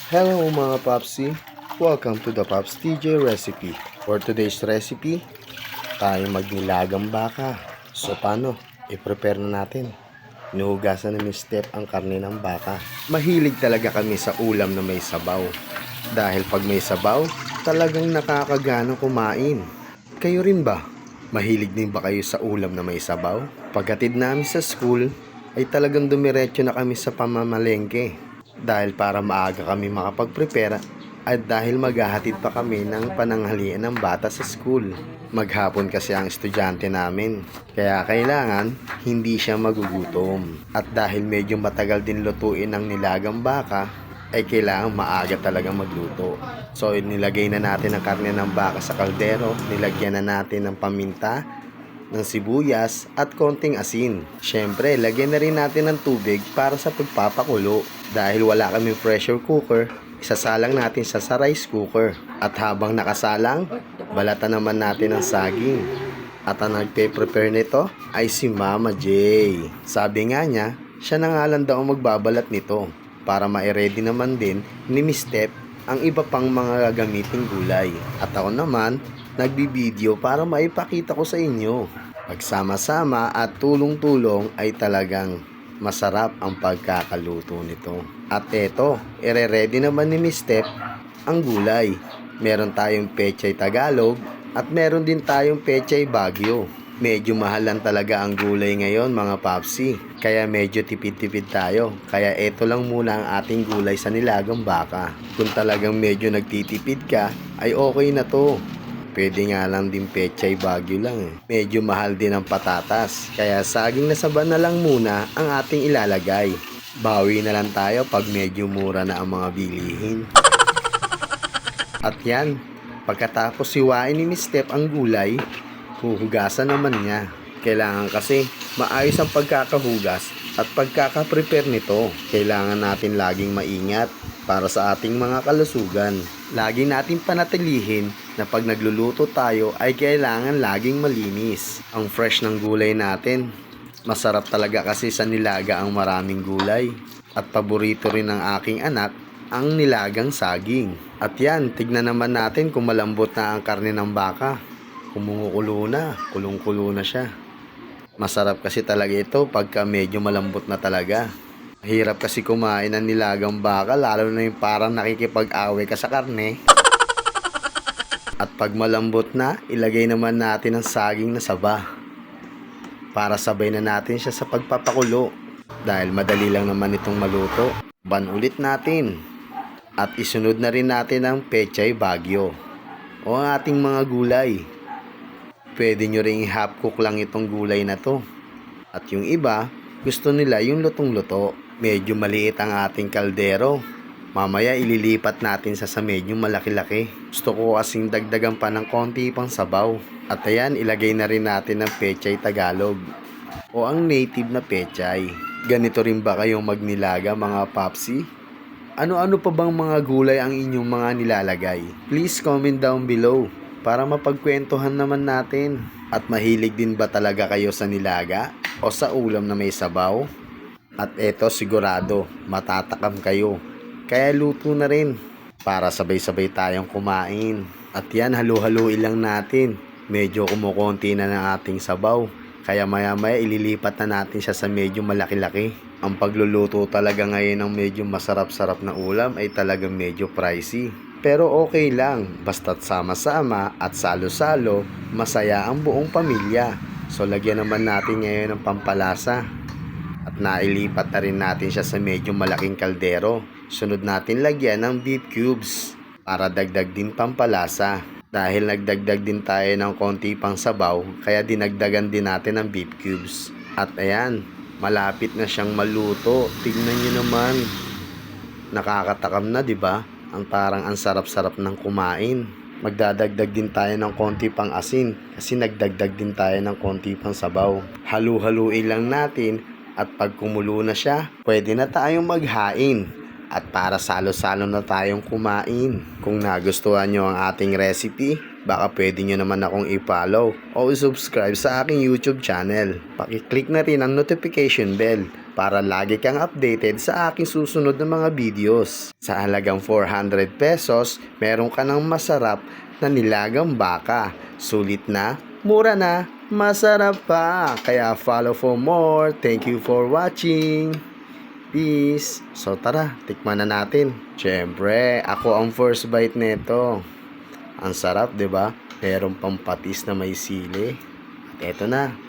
Hello mga Popsy! Welcome to the Pops TJ Recipe. For today's recipe, tayo magnilagang baka. So paano? I-prepare na natin. Inuhugasan ni Steph ang karne ng baka. Mahilig talaga kami sa ulam na may sabaw. Dahil pag may sabaw, talagang nakakagana kumain. Kayo rin ba? Mahilig din ba kayo sa ulam na may sabaw? Paghatid namin sa school, ay talagang dumiretso na kami sa pamamalengke. Dahil para maaga kami makapag-prepare at dahil maghahatid pa kami ng pananghalian ng bata sa school. Maghapon kasi ang estudyante namin, kaya kailangan hindi siya magugutom. At dahil medyo matagal din lutuin ang nilagang baka, ay kailangan maaga talaga magluto. So nilagay na natin ang karne ng baka sa kaldero, nilagyan na natin ng paminta, ng sibuyas at konting asin. Syempre, lagyan na rin natin ng tubig para sa pagpapakulo. Dahil wala kaming pressure cooker, isasalang natin sa rice cooker. At habang nakasalang, balatan naman natin ang saging. At ang nagpe-prepare nito ay si Mama J. Sabi nga niya, siya na nga lang daw magbabalat nito para ma-ready naman din ni Miss Steph ang iba pang mga gagamiting gulay. At ako naman, nagbibideo para maipakita ko sa inyo. Pagsama-sama at tulong-tulong ay talagang masarap ang pagkakaluto nito. At eto, ire-ready naman ni Miss Steph ang gulay. Meron tayong pechay Tagalog at meron din tayong pechay Baguio. Medyo mahal lang talaga ang gulay ngayon mga Popsy. Kaya medyo tipid-tipid tayo. Kaya eto lang muna ang ating gulay sa nilagang baka. Kung talagang medyo nagtitipid ka, ay okay na to. Pwede nga lang din pechay Baguio lang eh. Medyo mahal din ang patatas. Kaya saging na saba na lang muna ang ating ilalagay. Bawi na lang tayo pag medyo mura na ang mga bilihin. At yan, pagkatapos siwain ni Miss Steph ang gulay, huhugasan naman niya. Kailangan kasi maayos ang pagkakahugas at pagkakaprepare nito. Kailangan natin laging maingat para sa ating mga kalusugan. Lagi natin panatilihin na pag nagluluto tayo ay kailangan laging malinis. Ang fresh ng gulay natin. Masarap talaga kasi sa nilaga ang maraming gulay. At paborito rin ng aking anak ang nilagang saging. At yan, tignan naman natin kung malambot na ang karne ng baka. Kumukulo na, kulong-kulo na siya. Masarap kasi talaga ito pagka medyo malambot na talaga. Hirap kasi kumain ng nilagang baka, lalo na yung parang nakikipag-away ka sa karne. At pag malambot na, ilagay naman natin ang saging na saba. Para sabay na natin siya sa pagpapakulo. Dahil madali lang naman itong maluto. Ban ulit natin. At isunod na rin natin ang pechay Baguio o ang ating mga gulay. Pwede nyo ring half cook lang itong gulay na to. At yung iba, gusto nila yung lutong-luto. Medyo maliit ang ating kaldero. Mamaya ililipat natin sa medyo malaki-laki. Gusto ko kasing dagdagan pa ng konti pang sabaw. At ayan, ilagay na rin natin ang pechay Tagalog o ang native na pechay. Ganito rin ba kayong magnilaga mga Popsy? Ano-ano pa bang mga gulay ang inyong mga nilalagay? Please comment down below para mapagkwentuhan naman natin. At mahilig din ba talaga kayo sa nilaga o sa ulam na may sabaw? At eto sigurado, matatakam kayo. Kaya luto na rin para sabay-sabay tayong kumain. At yan, halu-haluin lang natin. Medyo kumukonti na ng ating sabaw. Kaya maya-maya ililipat na natin siya sa medyo malaki-laki. Ang pagluluto talaga ngayon ng medyo masarap-sarap na ulam ay talagang medyo pricey. Pero okay lang, basta't sama-sama at salo-salo, masaya ang buong pamilya. So lagyan naman natin ngayon ng pampalasa. At nailipat na rin natin siya sa medyo malaking kaldero. Sunod natin lagyan ng beef cubes para dagdag din pampalasa. Dahil nagdagdag din tayo ng konti pang sabaw, kaya dinagdagan din natin ng beef cubes. At ayan, malapit na siyang maluto. Tignan nyo naman. Nakakatakam na, 'di ba? Ang parang ang sarap-sarap ng kumain. Magdadagdag din tayo ng konti pang asin kasi nagdagdag din tayo ng konti pang sabaw. Halu-haluin lang natin at pag kumulo na siya, pwede na tayong maghain. At para salo-salo na tayong kumain. Kung nagustuhan nyo ang ating recipe, baka pwede nyo naman akong i-follow o i-subscribe sa aking YouTube channel. Paki-click na rin ang notification bell para lagi kang updated sa aking susunod na mga videos. Sa halagang 400 pesos, meron ka ng masarap na nilagang baka. Sulit na, mura na, masarap pa. Kaya follow for more. Thank you for watching. Peace. So tara, tikman na natin. Siyempre, ako ang first bite nito. Ang sarap, 'di ba? Meron pang patis na may sili. At eto na.